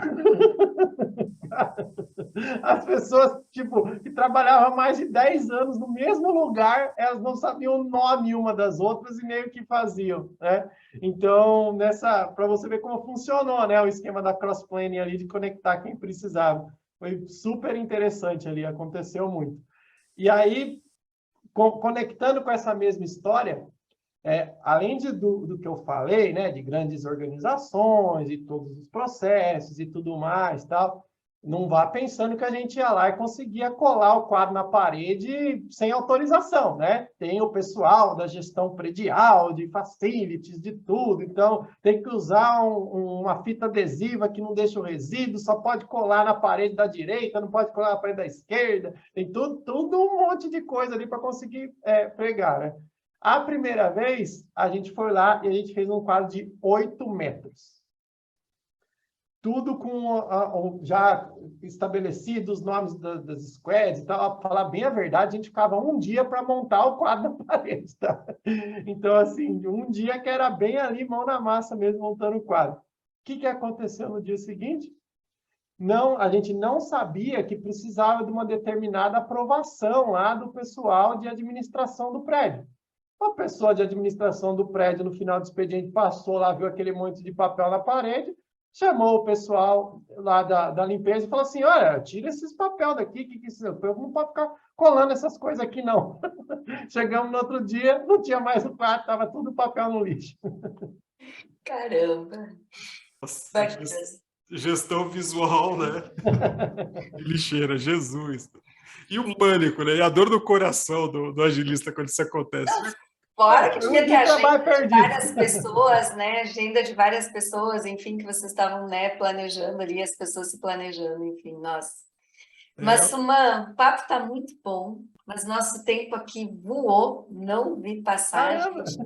As pessoas, tipo, que trabalhavam há mais de 10 anos no mesmo lugar, elas não sabiam o nome uma das outras e meio que faziam, né? Então, para você ver como funcionou, né, o esquema da cross-planning ali, de conectar quem precisava. Foi super interessante ali, aconteceu muito. E aí, conectando com essa mesma história, além do que eu falei, né, de grandes organizações e todos os processos e tudo mais, tal, não vá pensando que a gente ia lá e conseguia colar o quadro na parede sem autorização, né? Tem o pessoal da gestão predial, de facilities, de tudo, então tem que usar uma fita adesiva que não deixa o resíduo, só pode colar na parede da direita, não pode colar na parede da esquerda, tem tudo um monte de coisa ali para conseguir pregar, né? A primeira vez, a gente foi lá e a gente fez um quadro de 8 metros. Tudo com já estabelecidos os nomes das squads e tal. Para falar bem a verdade, a gente ficava um dia para montar o quadro na parede. Tá? Então, assim, um dia que era bem ali, mão na massa mesmo, montando o quadro. O que aconteceu no dia seguinte? Não, a gente não sabia que precisava de uma determinada aprovação lá do pessoal de administração do prédio. A pessoa de administração do prédio, no final do expediente, passou lá, viu aquele monte de papel na parede, chamou o pessoal lá da limpeza e falou assim, olha, tira esses papel daqui, que isso não pode ficar colando essas coisas aqui, não. Chegamos no outro dia, não tinha mais o quarto, estava tudo papel no lixo. Caramba! Nossa, gestão visual, né? Lixeira, Jesus. E o pânico, né? E a dor do coração do agilista quando isso acontece. Fora que devia ter agenda de várias pessoas, né? Agenda de várias pessoas, enfim, que vocês estavam, né, planejando ali, as pessoas se planejando, enfim, nossa. Mas, Suman, o papo está muito bom, mas nosso tempo aqui voou, não vi passar, gente.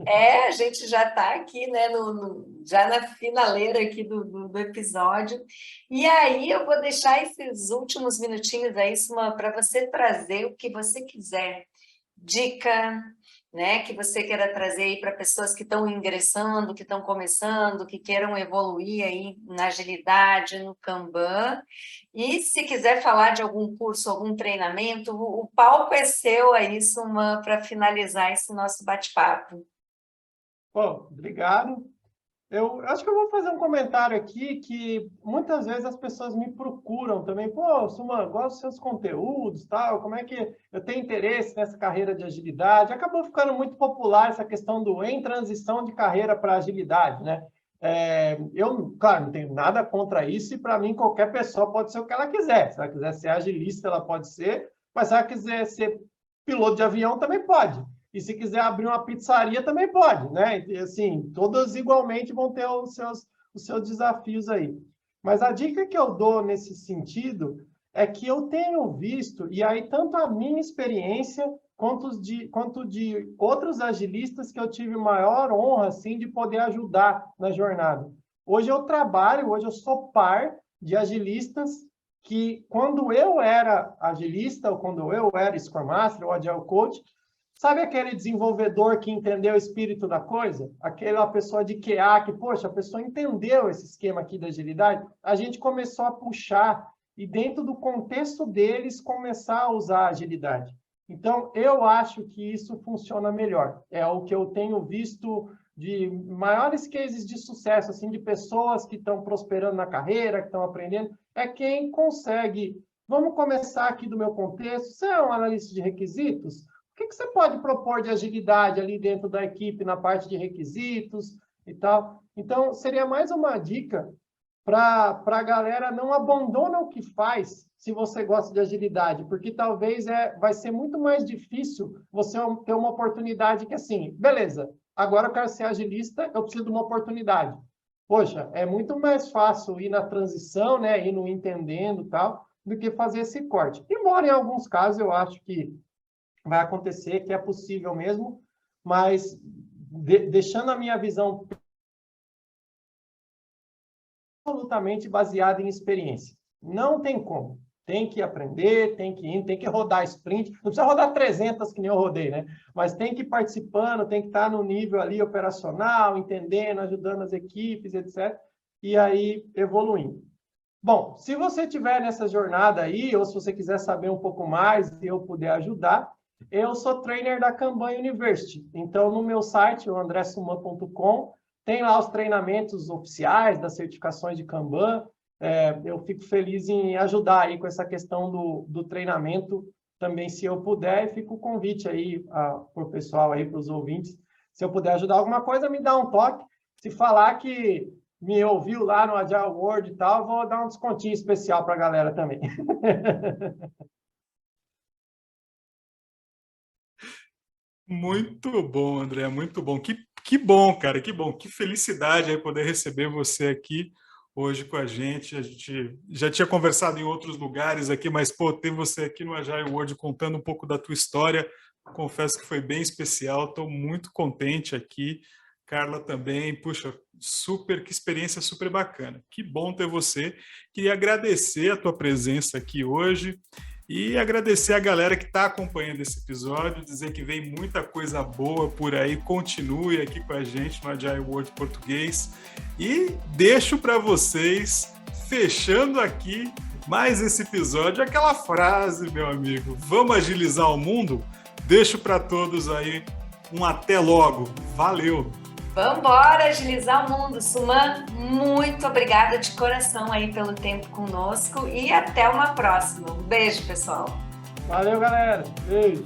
A gente já está aqui, né, já na finaleira aqui do episódio. E aí eu vou deixar esses últimos minutinhos aí, Suman, para você trazer o que você quiser. Dica, né, que você queira trazer aí para pessoas que estão ingressando, que estão começando, que queiram evoluir aí na agilidade, no Kanban. E se quiser falar de algum curso, algum treinamento, o palco é seu aí, Suman, para finalizar esse nosso bate-papo. Pô, obrigado. Eu acho que eu vou fazer um comentário aqui que muitas vezes as pessoas me procuram também. Pô, Suman, gosto dos seus conteúdos, tal. Como é que eu tenho interesse nessa carreira de agilidade? Acabou ficando muito popular essa questão do em transição de carreira para agilidade, né? Eu, claro, não tenho nada contra isso e para mim qualquer pessoa pode ser o que ela quiser. Se ela quiser ser agilista, ela pode ser, mas se ela quiser ser piloto de avião, também pode. E se quiser abrir uma pizzaria, também pode, né? E, assim, todas igualmente vão ter os seus desafios aí. Mas a dica que eu dou nesse sentido é que eu tenho visto, e aí tanto a minha experiência quanto de outros agilistas que eu tive maior honra, assim, de poder ajudar na jornada. Hoje eu sou par de agilistas que, quando eu era agilista, ou quando eu era Scrum Master ou Agile Coach, sabe aquele desenvolvedor que entendeu o espírito da coisa? Aquela pessoa de QA que, poxa, a pessoa entendeu esse esquema aqui da agilidade? A gente começou a puxar e, dentro do contexto deles, começar a usar a agilidade. Então, eu acho que isso funciona melhor. É o que eu tenho visto de maiores cases de sucesso, assim, de pessoas que estão prosperando na carreira, que estão aprendendo, é quem consegue. Vamos começar aqui do meu contexto. Você é um analista de requisitos? O que você pode propor de agilidade ali dentro da equipe, na parte de requisitos e tal? Então, seria mais uma dica para a galera: não abandona o que faz se você gosta de agilidade, porque talvez vai ser muito mais difícil você ter uma oportunidade que, assim, beleza, agora eu quero ser agilista, eu preciso de uma oportunidade. Poxa, é muito mais fácil ir na transição, né, ir no entendendo e tal, do que fazer esse corte. Embora em alguns casos eu acho que vai acontecer, que é possível mesmo, mas deixando a minha visão absolutamente baseada em experiência. Não tem como. Tem que aprender, tem que ir, tem que rodar sprint. Não precisa rodar 300 que nem eu rodei, né? Mas tem que ir participando, tem que estar no nível ali operacional, entendendo, ajudando as equipes, etc. E aí evoluindo. Bom, se você estiver nessa jornada aí, ou se você quiser saber um pouco mais e eu puder ajudar, eu sou trainer da Kanban University. Então, no meu site, o andressuman.com, tem lá os treinamentos oficiais das certificações de Kanban. Eu fico feliz em ajudar aí com essa questão do treinamento também, se eu puder, e fica o convite aí para o pessoal aí, para os ouvintes. Se eu puder ajudar alguma coisa, me dá um toque. Se falar que me ouviu lá no Agile World e tal, vou dar um descontinho especial para a galera também. Muito bom, André, muito bom. Que bom, cara, que bom. Que felicidade aí poder receber você aqui hoje com a gente. A gente já tinha conversado em outros lugares aqui, mas, pô, ter você aqui no Agile World contando um pouco da tua história, confesso que foi bem especial. Estou muito contente aqui. Carla também. Puxa, que experiência super bacana. Que bom ter você. Queria agradecer a tua presença aqui hoje. E agradecer a galera que está acompanhando esse episódio, dizer que vem muita coisa boa por aí, continue aqui com a gente no Agile World Português. E deixo para vocês, fechando aqui mais esse episódio, aquela frase, meu amigo: vamos agilizar o mundo? Deixo para todos aí um até logo. Valeu! Vamos embora agilizar o mundo. Suman, muito obrigada de coração aí pelo tempo conosco e até uma próxima. Um beijo, pessoal. Valeu, galera. Beijo.